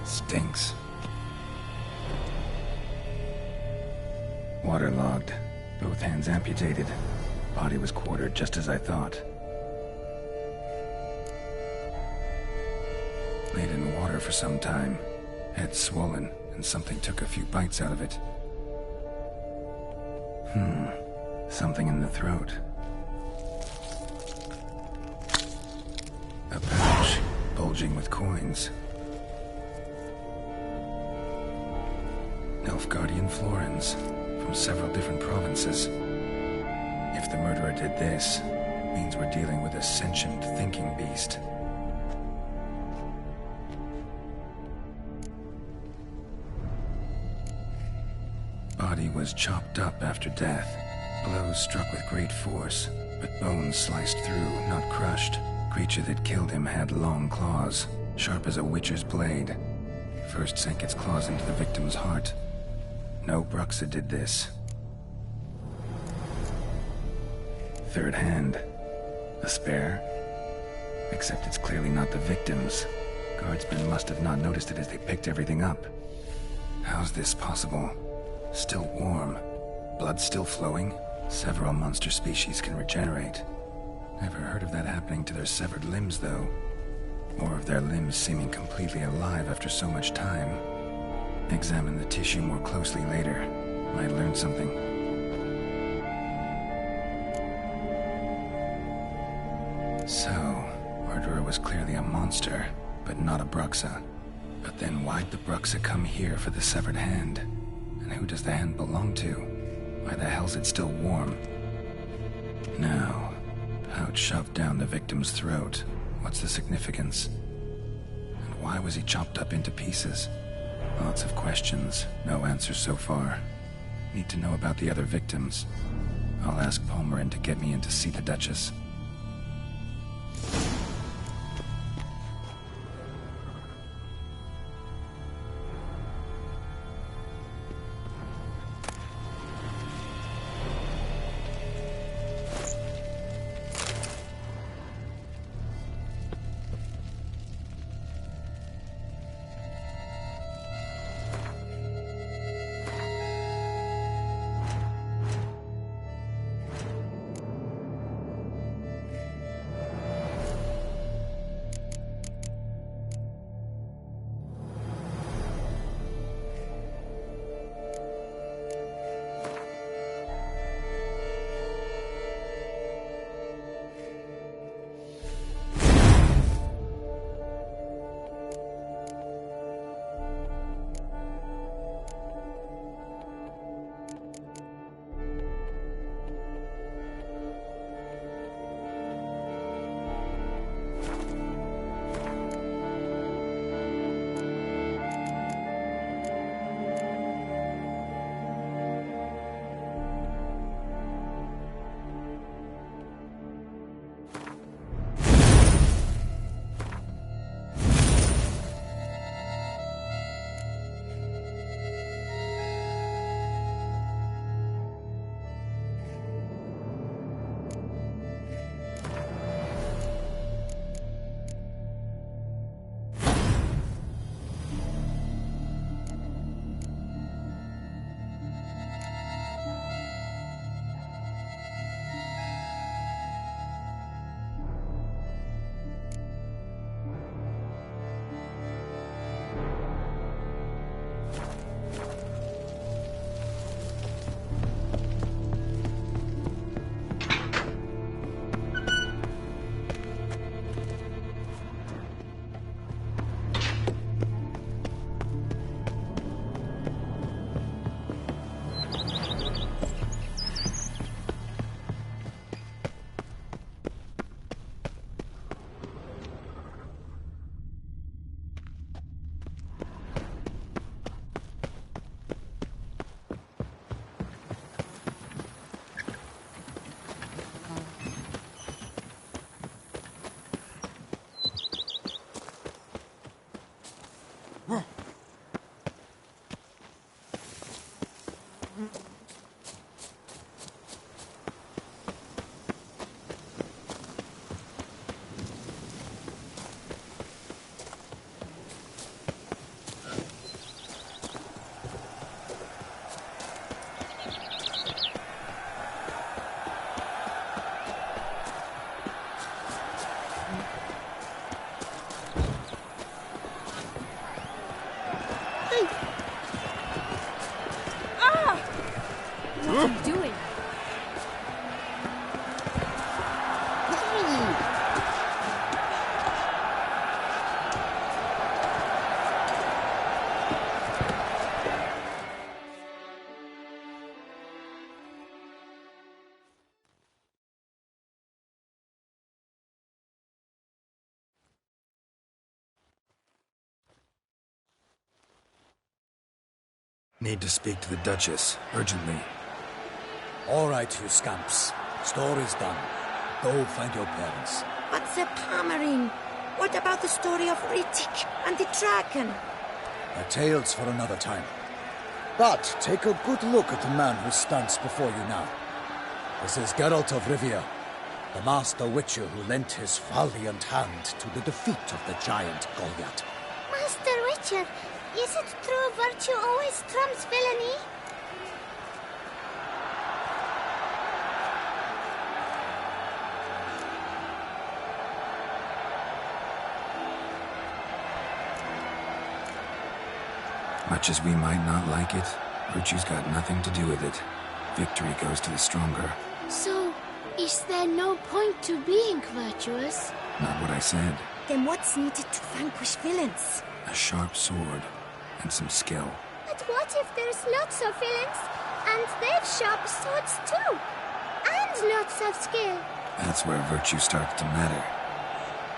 Stinks. Waterlogged. Both hands amputated. Body was quartered just as I thought. Laid in water for some time. Head swollen, and something took a few bites out of it. Something in the throat. A pouch, bulging with coins. Nilfgaardian florins, from several different provinces. If the murderer did this, it means we're dealing with a sentient thinking beast. Body was chopped up after death. Blows struck with great force, but bones sliced through, not crushed. Creature that killed him had long claws, sharp as a witcher's blade. First sank its claws into the victim's heart. No Bruxa did this. Third hand. A spare? Except it's clearly not the victim's. Guardsmen must have not noticed it as they picked everything up. How's this possible? Still warm. Blood still flowing? Several monster species can regenerate. Never heard of that happening to their severed limbs, though. Or of their limbs seeming completely alive after so much time. Examine the tissue more closely later. Might learn something. So, murderer was clearly a monster, but not a Bruxa. But then why'd the Bruxa come here for the severed hand? And who does the hand belong to? Why the hell's it still warm? Now, pouch shoved down the victim's throat. What's the significance? And why was he chopped up into pieces? Lots of questions, no answers so far. Need to know about the other victims. I'll ask Palmerin to get me in to see the Duchess. Need to speak to the Duchess, urgently. All right, you scamps. Story's done. Go find your parents. But the Palmerine, what about the story of Rittik and the dragon? They're tales for another time. But take a good look at the man who stands before you now. This is Geralt of Rivia, the master witcher who lent his valiant hand to the defeat of the giant Goliath. Master Witcher, is it true virtue always trumps villainy? Much as we might not like it, virtue's got nothing to do with it. Victory goes to the stronger. So, is there no point to being virtuous? Not what I said. Then what's needed to vanquish villains? A sharp sword and some skill. But what if there's lots of villains, and they've sharp swords too? And lots of skill? That's where virtue starts to matter.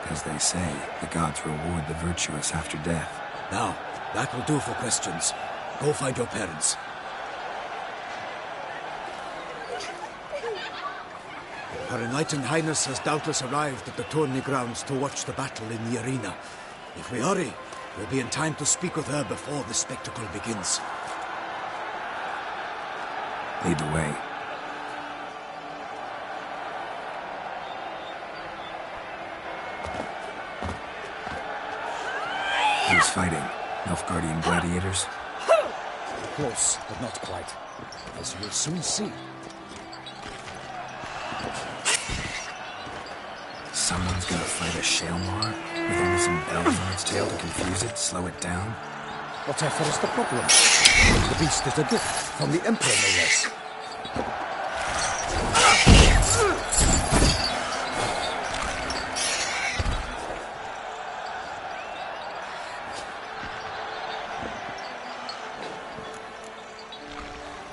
As they say, the gods reward the virtuous after death. Now, that will do for questions. Go find your parents. Her Enlightened Highness has doubtless arrived at the tourney grounds to watch the battle in the arena. If we hurry, we'll be in time to speak with her before the spectacle begins. Lead the way. Who's fighting? Nilfgaardian gladiators? Close, but not quite. As you'll soon see. Someone's gonna fight a Shaelmar with only some bells on its tail to confuse it, slow it down? Whatever is the problem? The beast is a gift from the Emperor, no less.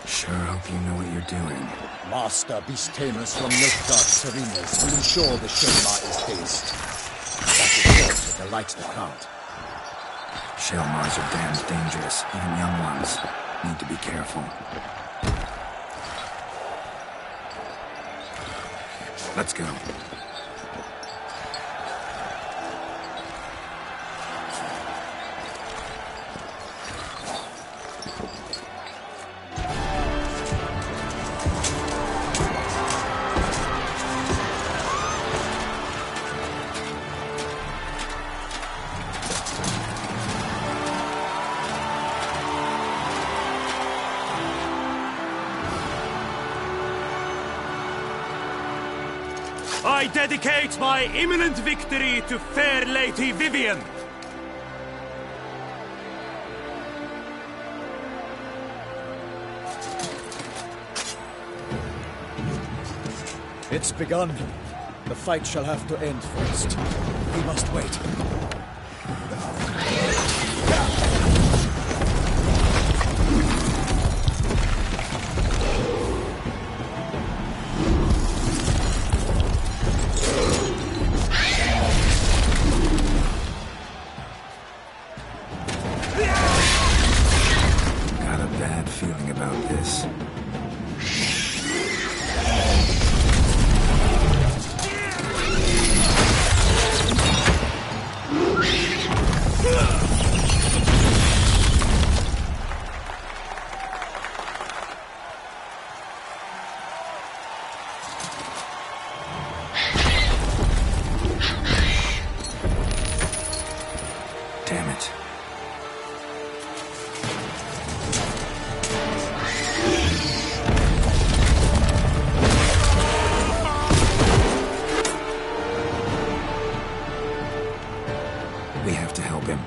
Sure hope you know what you're doing. Master beast tamers from Nilfgaard's arenas will ensure the Shaelmar is dazed. That is sure to delight the crowd. Shaelmars are damned dangerous, even young ones. Need to be careful. Let's go. I dedicate my imminent victory to fair Lady Vivian. It's begun. The fight shall have to end first. We must wait. Got a bad feeling about this. Damn it. We have to help him.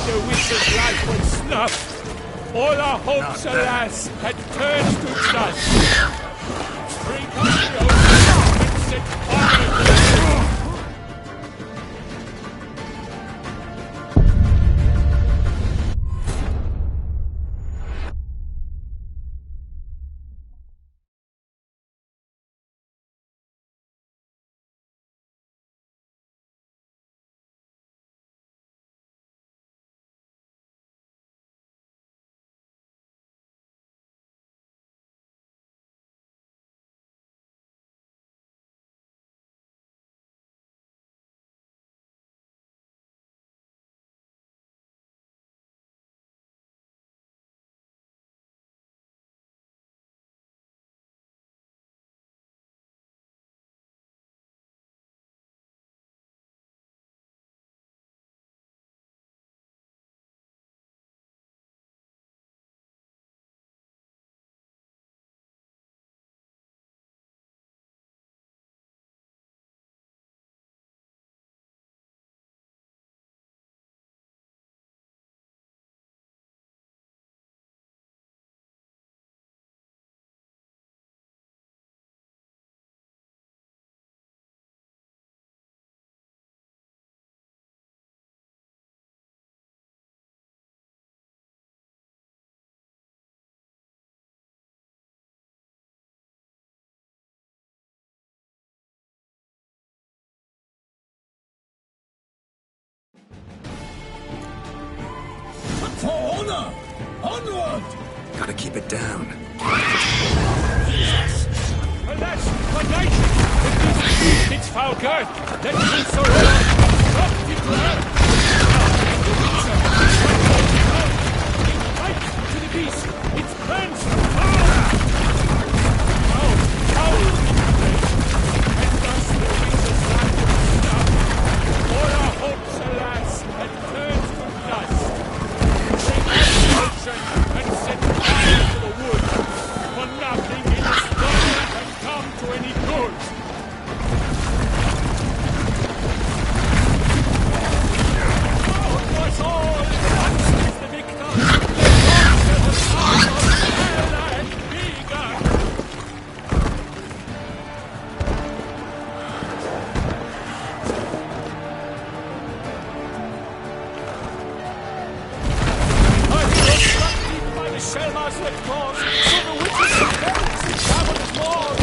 The hopes, alas, had turned to dust. Drink up the ocean and set fire to the For honor! Onward! Gotta keep it down. Alas, my knight! Its foul girth! Let me surrender! Dropped into earth! Right to the beast! Its plans are foul! And thus the wings land down. All our hopes, alas, had turned to dust. Bring on the ocean and set fire to the wood, for nothing in this world can come to any good. Was all once is the victor, the monster has come of hell and bigger. I was struck deep by the shell-mastered claws, so the witches and bells in cavernous laws.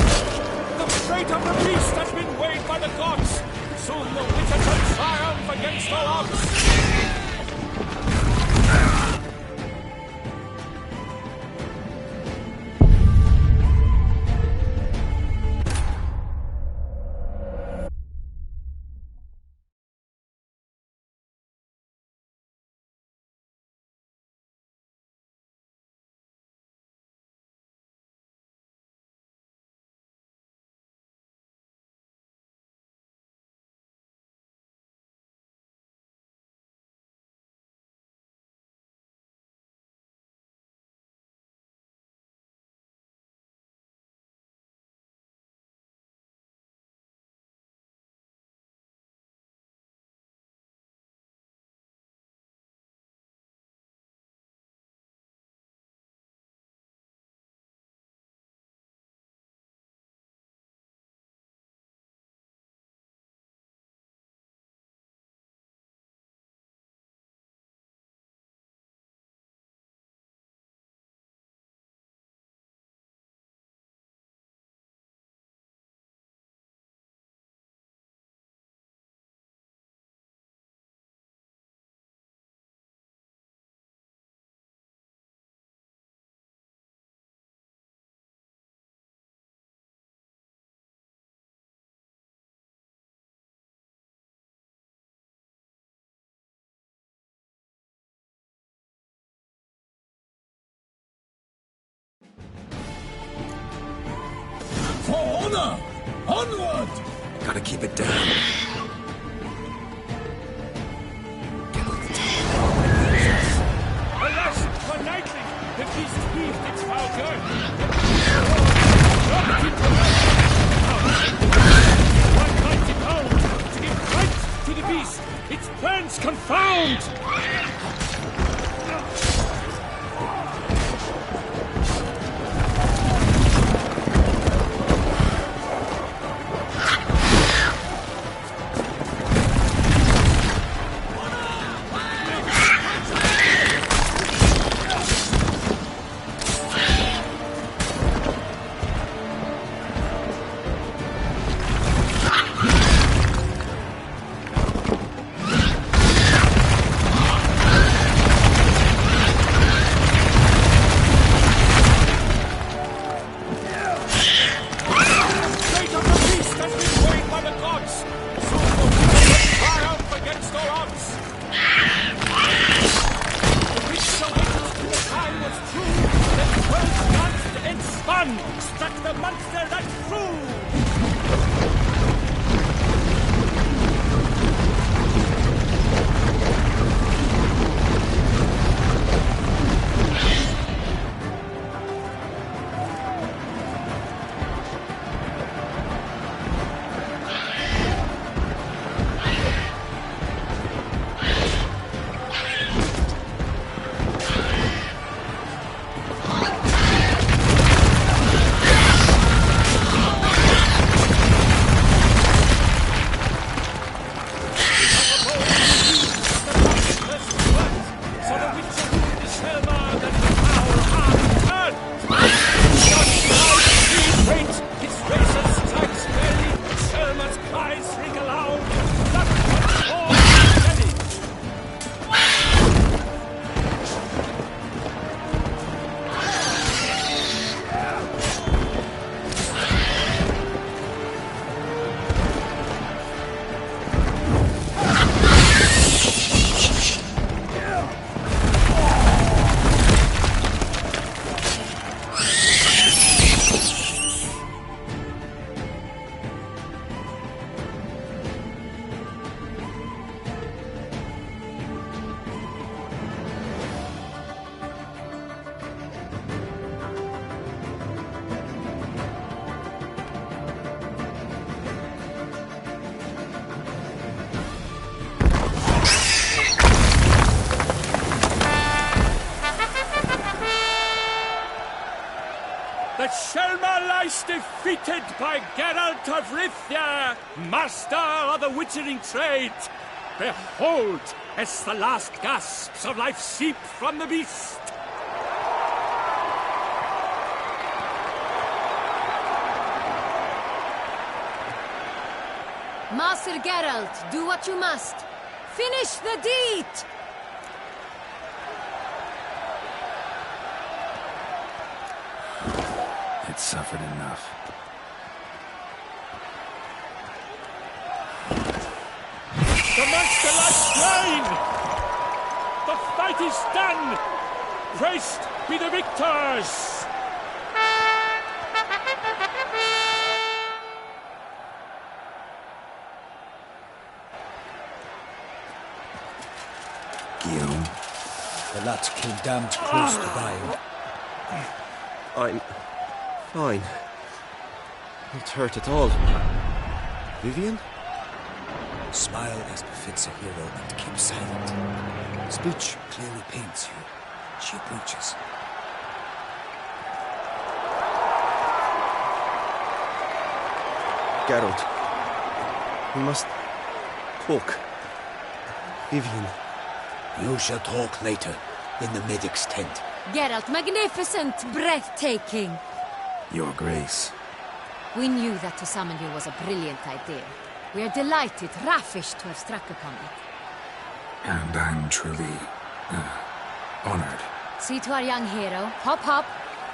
The freight of the beast has been weighed by the gods. Soon the witches shall triumph against all odds. For honor! Onward! Gotta keep it down. Alas, for knightly, the beast heaved its foul girth. Dropped into earth. One mighty pound to give right to the beast. Its plans confound. I, Geralt of Rivia, master of the witchering trade. Behold, as the last gasps of life seep from the beast. Master Geralt, do what you must. Finish the deed! It suffered enough. The monster lies slain! The fight is done! Praised be the victors! Guillaume, The lad came damned close to dying. I'm fine. Not hurt at all. Vivian? Smile as befits a hero and keep silent. Speech clearly pains you. She approaches. Geralt. We must talk. Vivian. You shall talk later, in the medic's tent. Geralt, magnificent, breathtaking. Your Grace. We knew that to summon you was a brilliant idea. We are delighted, ravished to have struck upon it. And I'm truly, honored. See to our young hero. Hop, hop.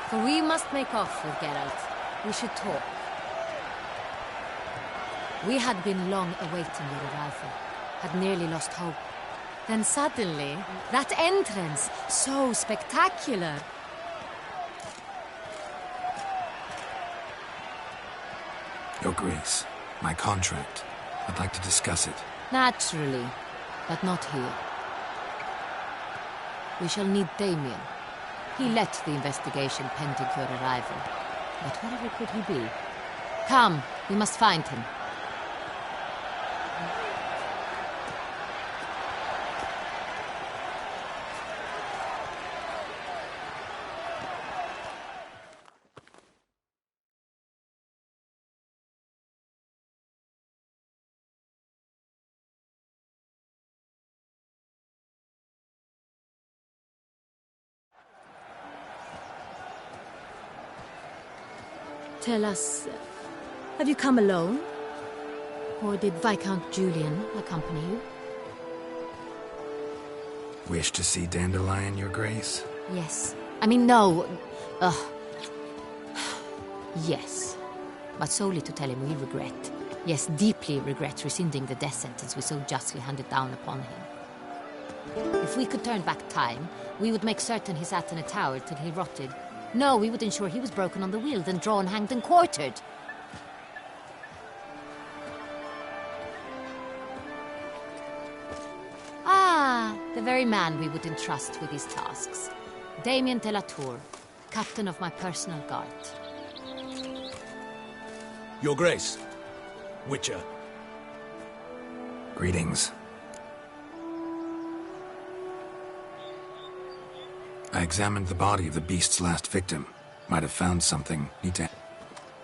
For we must make off with Geralt. We should talk. We had been long awaiting your arrival. Had nearly lost hope. Then suddenly, that entrance, so spectacular. Your Grace, my contract. I'd like to discuss it. Naturally, but not here. We shall need Damien. He led the investigation pending your arrival. But wherever could he be? Come, we must find him. Tell us, have you come alone? Or did Viscount Julian accompany you? Wish to see Dandelion, Your Grace? Yes. I mean, no. Yes. But solely to tell him we regret. Yes, deeply regret rescinding the death sentence we so justly handed down upon him. If we could turn back time, we would make certain he sat in a tower till he rotted. No, we would ensure he was broken on the wheel, then drawn, hanged, and quartered. Ah, the very man we would entrust with these tasks. Damien de la Tour, captain of my personal guard. Your Grace. Witcher. Greetings. I examined the body of the beast's last victim. Might have found something. Need to...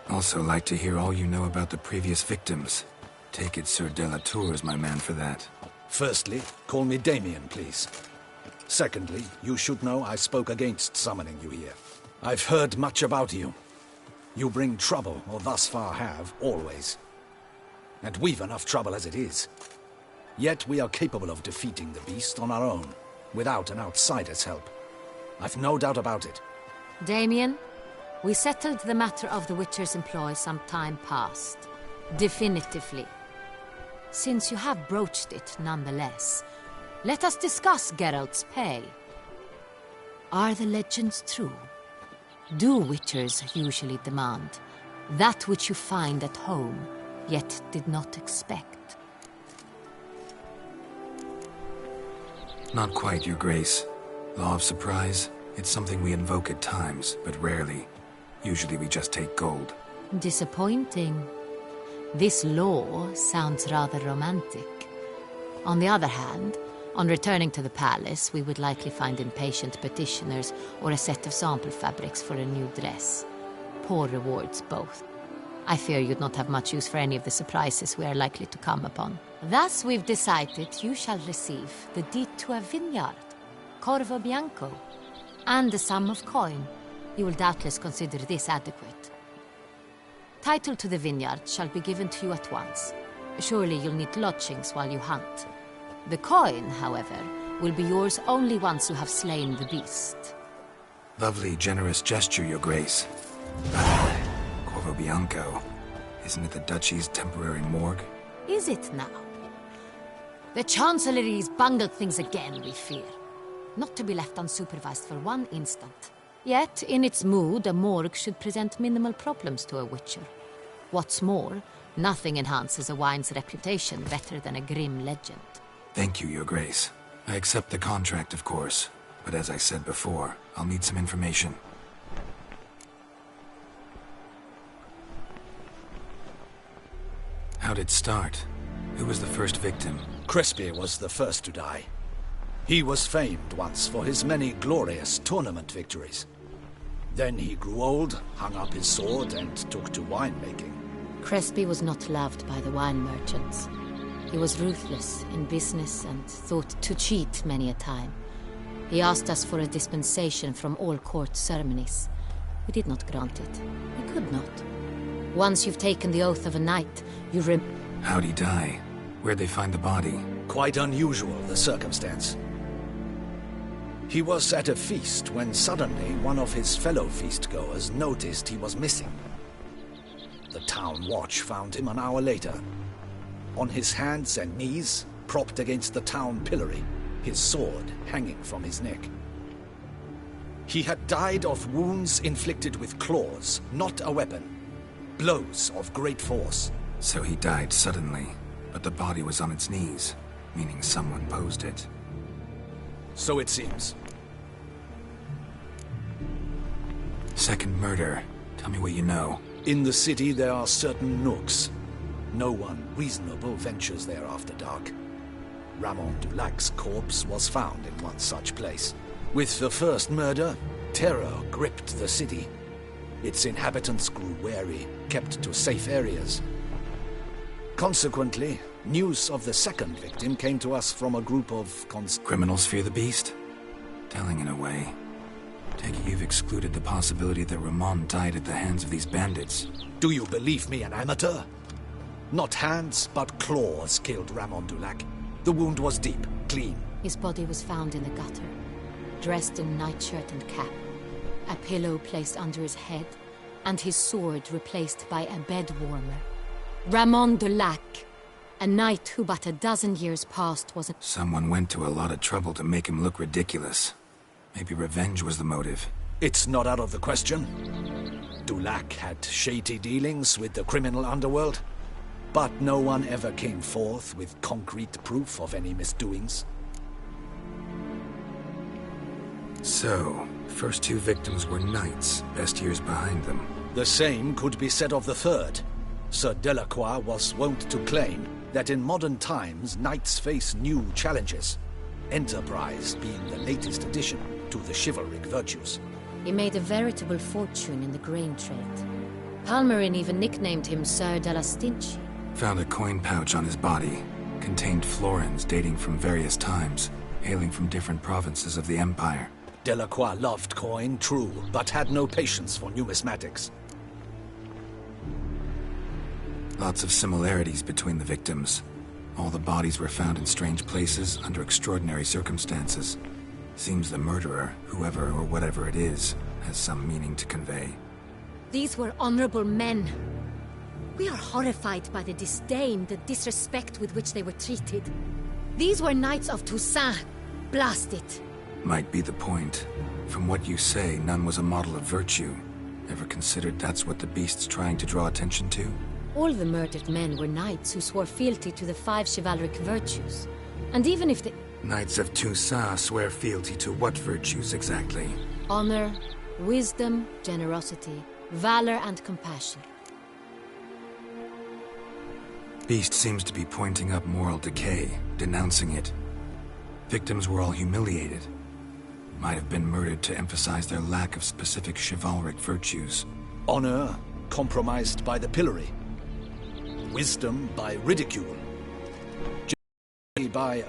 Also like to hear all you know about the previous victims. Take it Sir de la Tour is my man for that. Firstly, call me Damien, please. Secondly, you should know I spoke against summoning you here. I've heard much about you. You bring trouble, or thus far have, always. And we've enough trouble as it is. Yet we are capable of defeating the beast on our own, without an outsider's help. I've no doubt about it. Damien, we settled the matter of the Witcher's employ some time past. Definitively. Since you have broached it nonetheless, let us discuss Geralt's pay. Are the legends true? Do Witchers usually demand that which you find at home, yet did not expect? Not quite, Your Grace. Law of surprise, it's something we invoke at times, but rarely. Usually we just take gold. Disappointing. This law sounds rather romantic. On the other hand, on returning to the palace, we would likely find impatient petitioners or a set of sample fabrics for a new dress. Poor rewards both. I fear you'd not have much use for any of the surprises we are likely to come upon. Thus, we've decided you shall receive the deed to a vineyard, Corvo Bianco, and the sum of coin. You will doubtless consider this adequate. Title to the vineyard shall be given to you at once. Surely you'll need lodgings while you hunt. The coin, however, will be yours only once you have slain the beast. Lovely, generous gesture, Your Grace. Corvo Bianco. Isn't it the Duchy's temporary morgue? Is it now? The Chancellery's bungled things again, we fear. Not to be left unsupervised for one instant. Yet, in its mood, a morgue should present minimal problems to a witcher. What's more, nothing enhances a wine's reputation better than a grim legend. Thank you, Your Grace. I accept the contract, of course. But as I said before, I'll need some information. How'd it start? Who was the first victim? Crespi was the first to die. He was famed once for his many glorious tournament victories. Then he grew old, hung up his sword, and took to winemaking. Crespi was not loved by the wine merchants. He was ruthless in business and thought to cheat many a time. He asked us for a dispensation from all court ceremonies. We did not grant it. We could not. Once you've taken the oath of a knight, you How'd he die? Where'd they find the body? Quite unusual, the circumstance. He was at a feast when suddenly one of his fellow feastgoers noticed he was missing. The town watch found him an hour later. On his hands and knees, propped against the town pillory, his sword hanging from his neck. He had died of wounds inflicted with claws, not a weapon. Blows of great force. So he died suddenly, but the body was on its knees, meaning someone posed it. So it seems. Second murder. Tell me what you know. In the city there are certain nooks. No one reasonable ventures there after dark. Ramon Dulac's corpse was found in one such place. With the first murder, terror gripped the city. Its inhabitants grew wary, kept to safe areas. Consequently, news of the second victim came to us from a group of Criminals fear the beast? Telling in a way. Take it you've excluded the possibility that Ramon died at the hands of these bandits. Do you believe me an amateur? Not hands, but claws killed Ramon Dulac. The wound was deep, clean. His body was found in the gutter, dressed in nightshirt and cap, a pillow placed under his head, and his sword replaced by a bed warmer. Ramon Dulac, a knight who but a dozen years past was Someone went to a lot of trouble to make him look ridiculous. Maybe revenge was the motive. It's not out of the question. Dulac had shady dealings with the criminal underworld, but no one ever came forth with concrete proof of any misdoings. So, first two victims were knights, best years behind them. The same could be said of the third. Sir Delacroix was wont to claim that in modern times knights face new challenges, enterprise being the latest addition to the chivalric virtues. He made a veritable fortune in the grain trade. Palmerin even nicknamed him Sir della Stinci. Found a coin pouch on his body. Contained florins dating from various times, hailing from different provinces of the Empire. Delacroix loved coin, true, but had no patience for numismatics. Lots of similarities between the victims. All the bodies were found in strange places under extraordinary circumstances. Seems the murderer, whoever or whatever it is, has some meaning to convey. These were honorable men. We are horrified by the disdain, the disrespect with which they were treated. These were knights of Toussaint. Blast it. Might be the point. From what you say, none was a model of virtue. Ever considered that's what the beast's trying to draw attention to? All the murdered men were knights who swore fealty to the 5 chivalric virtues. And even if the Knights of Toussaint swear fealty to what virtues exactly? honor, wisdom, generosity, valor, and compassion. Beast seems to be pointing up moral decay, denouncing it. Victims were all humiliated. Might have been murdered to emphasize their lack of specific chivalric virtues. Honor, compromised by the pillory, wisdom by ridicule, by